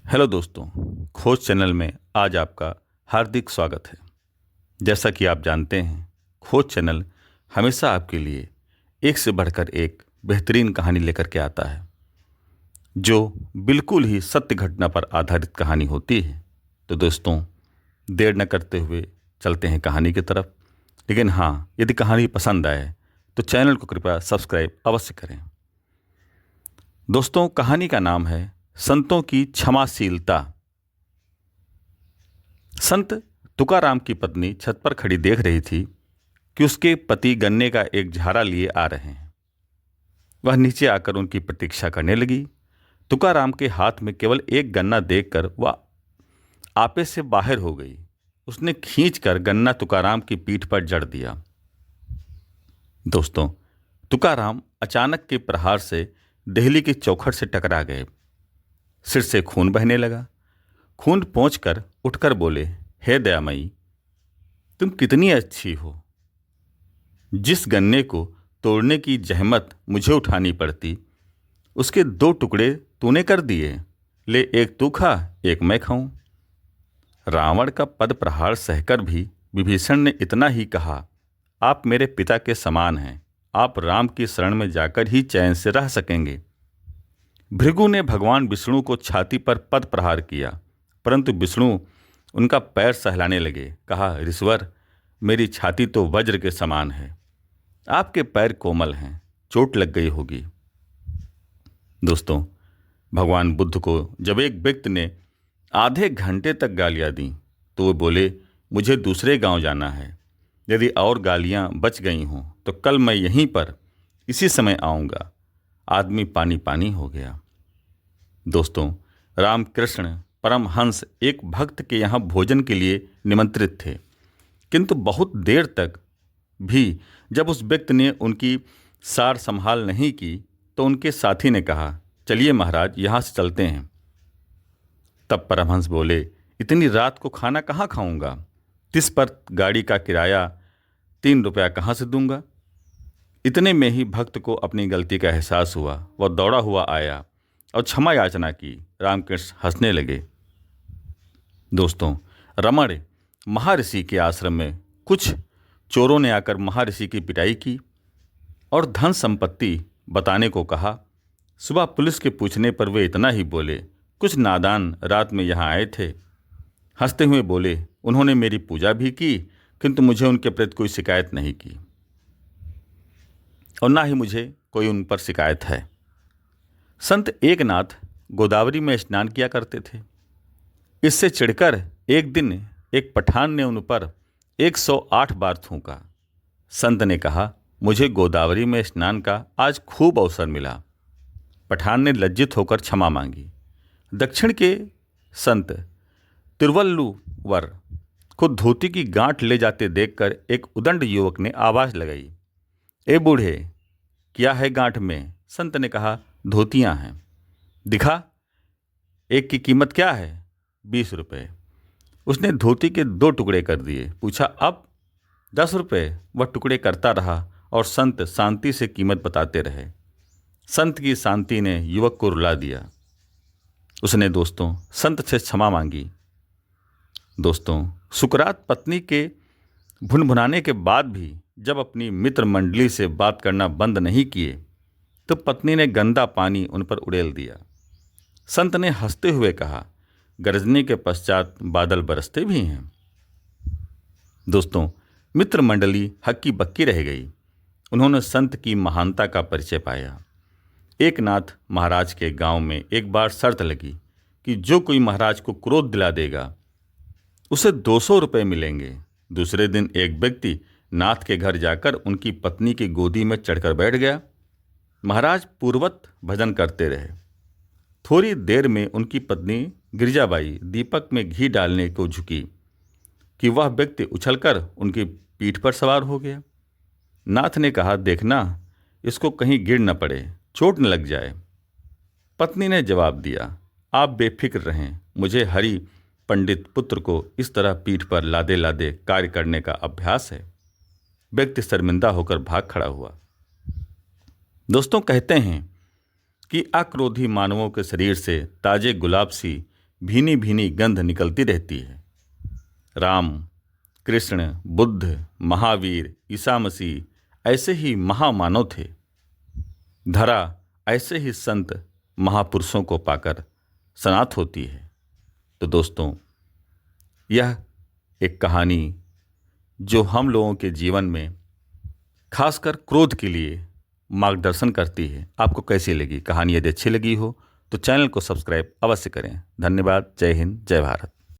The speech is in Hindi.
हेलो दोस्तों, खोज चैनल में आज आपका हार्दिक स्वागत है। जैसा कि आप जानते हैं, खोज चैनल हमेशा आपके लिए एक से बढ़कर एक बेहतरीन कहानी लेकर के आता है, जो बिल्कुल ही सत्य घटना पर आधारित कहानी होती है। तो दोस्तों, देर न करते हुए चलते हैं कहानी की तरफ। लेकिन हाँ, यदि कहानी पसंद आए तो चैनल को कृपया सब्सक्राइब अवश्य करें। दोस्तों, कहानी का नाम है संतों की क्षमाशीलता। संत तुकाराम की पत्नी छत पर खड़ी देख रही थी कि उसके पति गन्ने का एक झारा लिए आ रहे हैं। वह नीचे आकर उनकी प्रतीक्षा करने लगी। तुकाराम के हाथ में केवल एक गन्ना देखकर वह आपे से बाहर हो गई। उसने खींचकर गन्ना तुकाराम की पीठ पर जड़ दिया। दोस्तों, तुकाराम अचानक के प्रहार से देहली की चौखट से टकरा गए। सिर से खून बहने लगा। खून पहुंचकर उठकर बोले, हे दयामयी, तुम कितनी अच्छी हो। जिस गन्ने को तोड़ने की जहमत मुझे उठानी पड़ती, उसके 2 टुकड़े तूने कर दिए। ले, एक तू खा, एक मैं खाऊं। रावण का पद प्रहार सहकर भी विभीषण ने इतना ही कहा, आप मेरे पिता के समान हैं। आप राम की शरण में जाकर ही चैन से रह सकेंगे। भृगु ने भगवान विष्णु को छाती पर पद प्रहार किया, परंतु विष्णु उनका पैर सहलाने लगे। कहा, ऋषवर, मेरी छाती तो वज्र के समान है, आपके पैर कोमल हैं, चोट लग गई होगी। दोस्तों, भगवान बुद्ध को जब एक व्यक्ति ने आधे घंटे तक गालियां दी तो वे बोले, मुझे दूसरे गांव जाना है। यदि और गालियां बच गई हों तो कल मैं यहीं पर इसी समय आऊँगा। आदमी पानी पानी हो गया। दोस्तों, रामकृष्ण परमहंस एक भक्त के यहाँ भोजन के लिए निमंत्रित थे, किंतु बहुत देर तक भी जब उस व्यक्ति ने उनकी सार संभाल नहीं की तो उनके साथी ने कहा, चलिए महाराज, यहाँ से चलते हैं। तब परमहंस बोले, इतनी रात को खाना कहाँ खाऊंगा? 30 पर गाड़ी का किराया 3 रुपया कहाँ से दूंगा? इतने में ही भक्त को अपनी गलती का एहसास हुआ। वह दौड़ा हुआ आया और क्षमा याचना की। रामकृष्ण हंसने लगे। दोस्तों, रमण महर्षि के आश्रम में कुछ चोरों ने आकर महर्षि की पिटाई की और धन संपत्ति बताने को कहा। सुबह पुलिस के पूछने पर वे इतना ही बोले, कुछ नादान रात में यहाँ आए थे। हंसते हुए बोले, उन्होंने मेरी पूजा भी की, किंतु मुझे उनके प्रति कोई शिकायत नहीं की और ना ही मुझे कोई उन पर शिकायत है। संत एकनाथ गोदावरी में स्नान किया करते थे। इससे चिढ़कर एक दिन एक पठान ने उन पर 108 बार थूका। संत ने कहा, मुझे गोदावरी में स्नान का आज खूब अवसर मिला। पठान ने लज्जित होकर क्षमा मांगी। दक्षिण के संत तिरुवल्लुवर को धोती की गांठ ले जाते देखकर एक उदंड युवक ने आवाज लगाई, ए बूढ़े, क्या है गांठ में? संत ने कहा, धोतियां हैं। दिखा, एक की कीमत क्या है? 20 रुपये। उसने धोती के 2 टुकड़े कर दिए। पूछा, अब? 10 रुपये। वह टुकड़े करता रहा और संत शांति से कीमत बताते रहे। संत की शांति ने युवक को रुला दिया। उसने दोस्तों संत से क्षमा मांगी। दोस्तों, सुकरात पत्नी के भुनभुनाने के बाद भी जब अपनी मित्र मंडली से बात करना बंद नहीं किए तो पत्नी ने गंदा पानी उन पर उड़ेल दिया। संत ने हंसते हुए कहा, गरजने के पश्चात बादल बरसते भी हैं। दोस्तों, मित्र मंडली हक्की बक्की रह गई। उन्होंने संत की महानता का परिचय पाया। एकनाथ महाराज के गांव में एक बार शर्त लगी कि जो कोई महाराज को क्रोध दिला देगा उसे 200 रुपये मिलेंगे। दूसरे दिन एक व्यक्ति नाथ के घर जाकर उनकी पत्नी की गोदी में चढ़कर बैठ गया। महाराज पूर्वत भजन करते रहे। थोड़ी देर में उनकी पत्नी गिरजाबाई दीपक में घी डालने को झुकी कि वह व्यक्ति उछलकर उनकी पीठ पर सवार हो गया। नाथ ने कहा, देखना इसको कहीं गिर न पड़े, चोट न लग जाए। पत्नी ने जवाब दिया, आप बेफिक्र रहें, मुझे हरि पंडित पुत्र को इस तरह पीठ पर लादे लादे कार्य करने का अभ्यास है। व्यक्ति शर्मिंदा होकर भाग खड़ा हुआ। दोस्तों, कहते हैं कि अक्रोधी मानवों के शरीर से ताजे गुलाब सी भीनी भीनी गंध निकलती रहती है। राम, कृष्ण, बुद्ध, महावीर, ईसा मसीह ऐसे ही महामानव थे। धरा ऐसे ही संत महापुरुषों को पाकर सनात होती है। तो दोस्तों, यह एक कहानी जो हम लोगों के जीवन में खासकर क्रोध के लिए मार्गदर्शन करती है, आपको कैसी लगी? कहानी यदि अच्छी लगी हो तो चैनल को सब्सक्राइब अवश्य करें। धन्यवाद। जय हिंद, जय भारत।